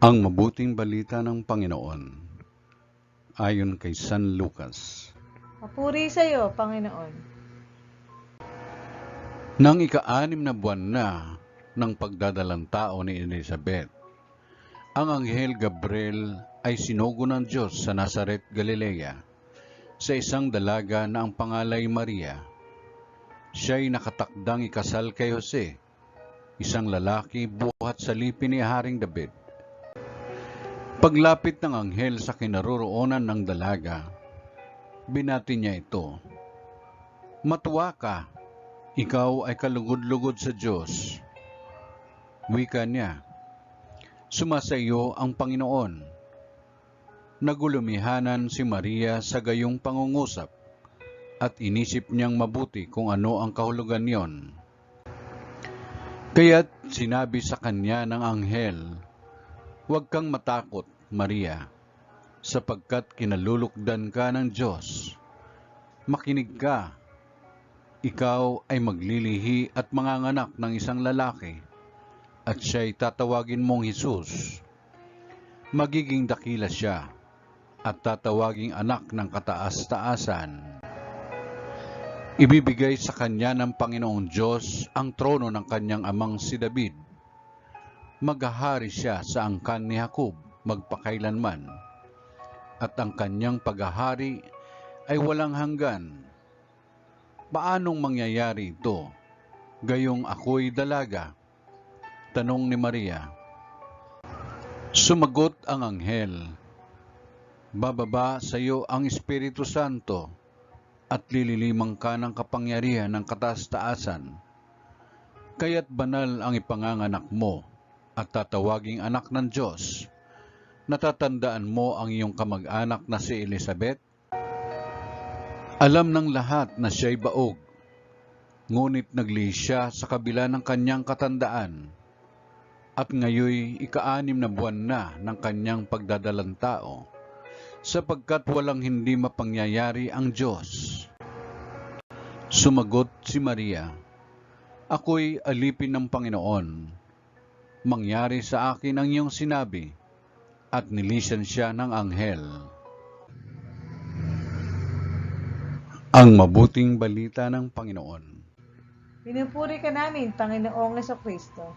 Ang mabuting balita ng Panginoon ayon kay San Lucas. Papuri sa iyo, Panginoon. Nang ika-6 na buwan na ng pagdadalang tao ni Elizabeth, ang Anghel Gabriel ay sinugo ng Diyos sa Nazaret, Galilea, sa isang dalaga na ang pangalay Maria. Siya'y nakatakdang ikasal kay Jose, isang lalaki buhat sa lipi ni Haring David. Paglapit ng anghel sa kinaroroonan ng dalaga, binati niya ito, "Matuwa ka, ikaw ay kalugod-lugod sa Diyos." Wika niya, "Sumasaiyo ang Panginoon." Nagulumihanan si Maria sa gayong pangungusap at inisip niyang mabuti kung ano ang kahulugan niyon. Kaya't sinabi sa kanya ng anghel, "Huwag kang matakot, Maria, sapagkat kinalulukdan ka ng Diyos. Makinig ka, ikaw ay maglilihi at manganganak ng isang lalaki, at siya'y tatawagin mong Jesus. Magiging dakila siya, at tatawaging anak ng kataas-taasan. Ibibigay sa kanya ng Panginoong Diyos ang trono ng kanyang amang si David. Maghahari siya sa angkan ni Jacob magpakailanman, at ang kanyang paghahari ay walang hanggan." "Paanong mangyayari ito, gayong ako'y dalaga?" tanong ni Maria. Sumagot ang anghel, "Bababa sa iyo ang Espiritu Santo, at lililimang ka ng kapangyarihan ng kataas-taasan. Kaya't banal ang ipanganganak mo, at tatawaging anak ng Diyos. Natatandaan mo ang iyong kamag-anak na si Elizabeth? Alam ng lahat na siya'y baog, ngunit naglihi siya sa kabila ng kanyang katandaan, at ngayoy ika-6 na buwan na ng kanyang pagdadalang tao, sapagkat walang hindi mapangyayari ang Diyos." Sumagot si Maria, "Ako'y alipin ng Panginoon. Mangyari sa akin ang iyong sinabi," at nilisan siya ng anghel. Ang mabuting balita ng Panginoon. Pinupuri ka namin, Panginoong Kristo.